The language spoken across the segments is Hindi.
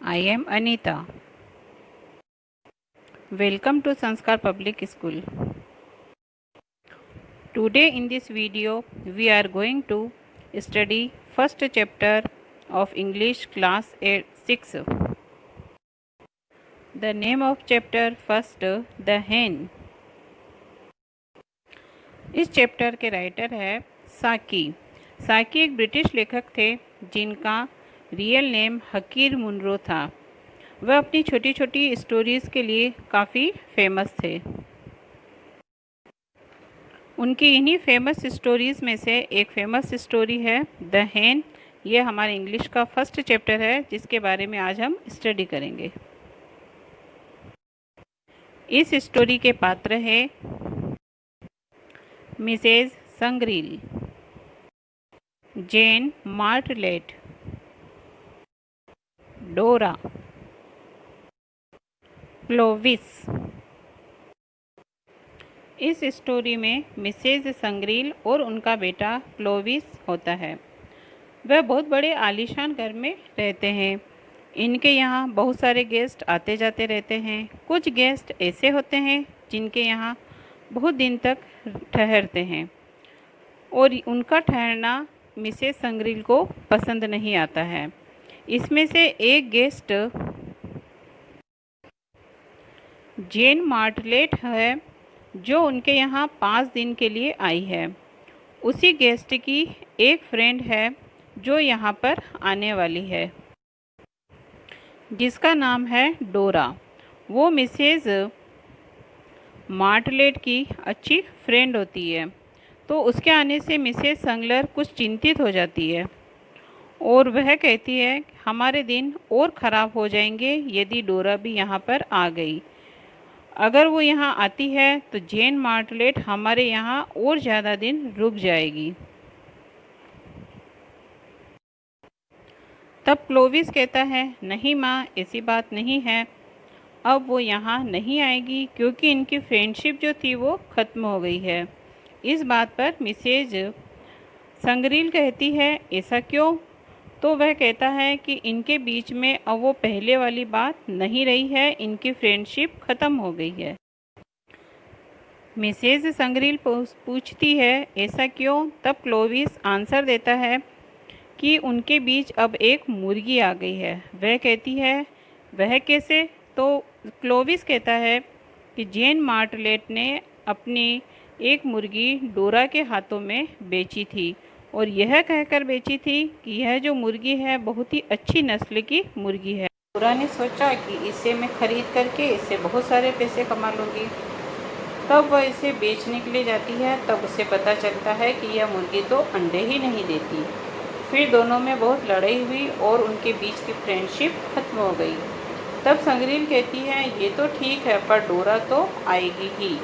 I am Anita. Welcome to Sanskar Public School. Today in this video we are going to study first chapter of English class 6. The name of chapter first, The Hen. इस चैप्टर के राइटर है साकी। साकी एक ब्रिटिश लेखक थे जिनका रियल नेम हकीर मुनरो था। वह अपनी छोटी छोटी स्टोरीज़ के लिए काफ़ी फेमस थे। उनकी इन्हीं फेमस स्टोरीज़ में से एक फेमस स्टोरी है द हेन। यह हमारे इंग्लिश का फर्स्ट चैप्टर है जिसके बारे में आज हम स्टडी करेंगे। इस स्टोरी के पात्र हैं मिसेज संग्रील, जेन मार्टलेट, डोरा, क्लोविस। इस स्टोरी में मिसेज संग्रील और उनका बेटा क्लोविस होता है। वह बहुत बड़े आलीशान घर में रहते हैं। इनके यहाँ बहुत सारे गेस्ट आते जाते रहते हैं। कुछ गेस्ट ऐसे होते हैं जिनके यहाँ बहुत दिन तक ठहरते हैं और उनका ठहरना मिसेज संग्रील को पसंद नहीं आता है। इसमें से एक गेस्ट जेन मार्टलेट है जो उनके यहाँ 5 दिन के लिए आई है। उसी गेस्ट की एक फ्रेंड है जो यहाँ पर आने वाली है जिसका नाम है डोरा। वो मिसेज मार्टलेट की अच्छी फ्रेंड होती है। तो उसके आने से मिसेज संगलर कुछ चिंतित हो जाती है और वह कहती है हमारे दिन और ख़राब हो जाएंगे यदि डोरा भी यहाँ पर आ गई। अगर वो यहाँ आती है तो जेन मार्टलेट हमारे यहाँ और ज़्यादा दिन रुक जाएगी। तब क्लोविस कहता है नहीं माँ, ऐसी बात नहीं है। अब वो यहाँ नहीं आएगी क्योंकि इनकी फ्रेंडशिप जो थी वो ख़त्म हो गई है। इस बात पर मिसेज संग्रील कहती है ऐसा क्यों? तो वह कहता है कि इनके बीच में अब वो पहले वाली बात नहीं रही है, इनकी फ्रेंडशिप ख़त्म हो गई है। मिसेज संग्रील पूछती है ऐसा क्यों? तब क्लोविस आंसर देता है कि उनके बीच अब एक मुर्गी आ गई है। वह कहती है वह कैसे? तो क्लोविस कहता है कि जेन मार्टलेट ने अपनी एक मुर्गी डोरा के हाथों में बेची थी और यह कहकर बेची थी कि यह जो मुर्गी है बहुत ही अच्छी नस्ल की मुर्गी है। डोरा ने सोचा कि इसे मैं खरीद करके इससे बहुत सारे पैसे कमा लूँगी। तब वह इसे बेचने के लिए जाती है। तब उसे पता चलता है कि यह मुर्गी तो अंडे ही नहीं देती। फिर दोनों में बहुत लड़ाई हुई और उनके बीच की फ्रेंडशिप खत्म हो गई। तब संग्रील कहती है ये तो ठीक है पर डोरा तो आएगी ही।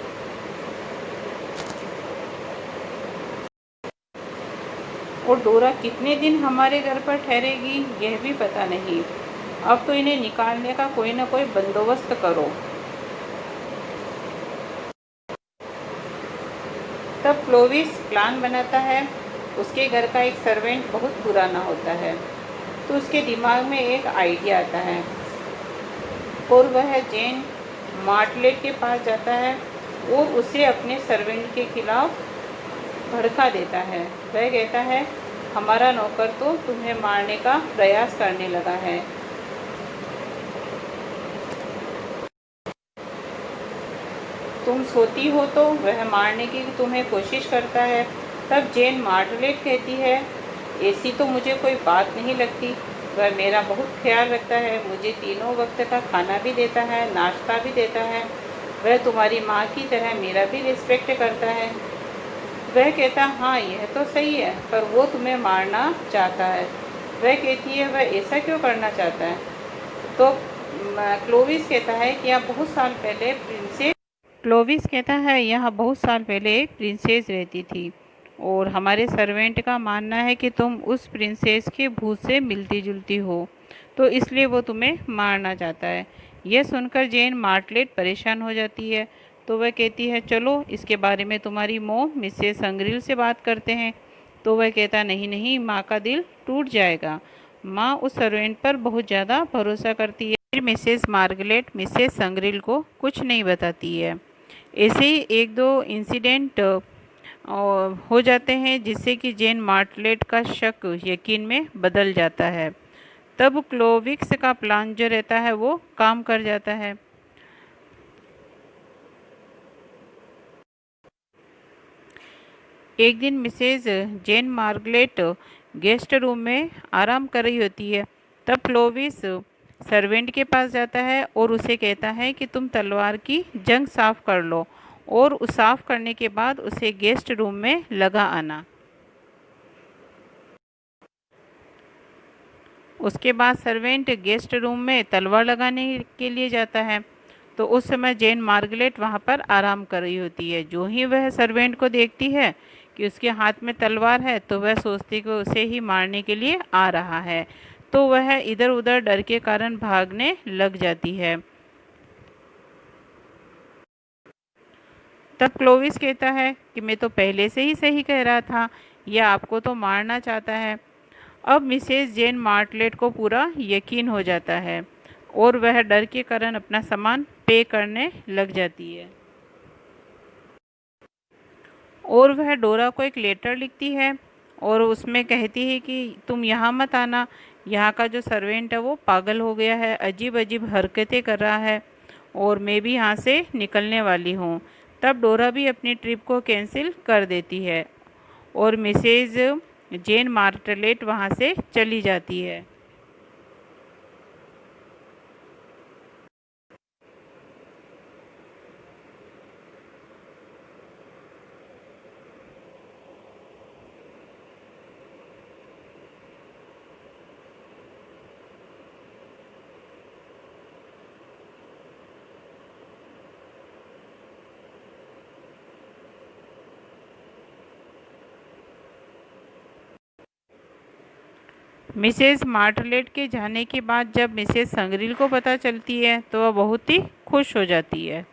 और डोरा कितने दिन हमारे घर पर ठहरेगी यह भी पता नहीं। अब तो इन्हें निकालने का कोई ना कोई बंदोबस्त करो। तब क्लोविस प्लान बनाता है। उसके घर का एक सर्वेंट बहुत पुराना होता है तो उसके दिमाग में एक आइडिया आता है और वह जेन मार्टलेट के पास जाता है और उसे अपने सर्वेंट के खिलाफ भड़का देता है। वह कहता है हमारा नौकर तो तुम्हें मारने का प्रयास करने लगा है। तुम सोती हो तो वह मारने की तुम्हें कोशिश करता है। तब जेन मार्टलेट कहती है ऐसी तो मुझे कोई बात नहीं लगती। वह मेरा बहुत ख्याल रखता है, मुझे तीनों वक्त का खाना भी देता है, नाश्ता भी देता है। वह तुम्हारी माँ की तरह मेरा भी रिस्पेक्ट करता है। वह कहता हाँ यह तो सही है पर वो तुम्हें मारना चाहता है। वह कहती है वह ऐसा क्यों करना चाहता है? तो क्लोविस कहता है कि यहाँ बहुत साल पहले एक प्रिंसेस रहती थी और हमारे सर्वेंट का मानना है कि तुम उस प्रिंसेस के भूत से मिलती जुलती हो तो इसलिए वो तुम्हें मारना चाहता है। यह सुनकर जेन मार्टलेट परेशान हो जाती है तो वह कहती है चलो इसके बारे में तुम्हारी मोम मिसेस संग्रील से बात करते हैं। तो वह कहता नहीं नहीं, माँ का दिल टूट जाएगा। माँ उस सर्वेंट पर बहुत ज़्यादा भरोसा करती है। फिर मिसेस मार्गरेट मिसेस संग्रिल को कुछ नहीं बताती है। ऐसे ही एक दो इंसिडेंट हो जाते हैं जिससे कि जेन मार्टलेट का शक यकीन में बदल जाता है। तब क्लोविक्स का प्लान जो रहता है वो काम कर जाता है। एक दिन मिसेज जेन मार्गरेट गेस्ट रूम में आराम कर रही होती है। तब क्लोविस सर्वेंट के पास जाता है और उसे कहता है कि तुम तलवार की जंग साफ कर लो और उस साफ करने के बाद उसे गेस्ट रूम में लगा आना। उसके बाद सर्वेंट गेस्ट रूम में तलवार लगाने के लिए जाता है। तो उस समय जेन मार्गरेट वहाँ पर आराम कर रही होती है। जो ही वह सर्वेंट को देखती है कि उसके हाथ में तलवार है तो वह सोचती कि उसे ही मारने के लिए आ रहा है। तो वह इधर उधर डर के कारण भागने लग जाती है। तब क्लोविस कहता है कि मैं तो पहले से ही सही कह रहा था, यह आपको तो मारना चाहता है। अब मिसेस जेन मार्टलेट को पूरा यकीन हो जाता है और वह डर के कारण अपना सामान पे करने लग जाती है। और वह डोरा को एक लेटर लिखती है और उसमें कहती है कि तुम यहाँ मत आना, यहाँ का जो सर्वेंट है वो पागल हो गया है, अजीब अजीब हरकतें कर रहा है और मैं भी यहाँ से निकलने वाली हूँ। तब डोरा भी अपनी ट्रिप को कैंसिल कर देती है और मिसेज जेन मार्टलेट वहाँ से चली जाती है। मिसेस मार्टलेट के जाने के बाद जब मिसेस संग्रिल को पता चलती है तो वह बहुत ही खुश हो जाती है।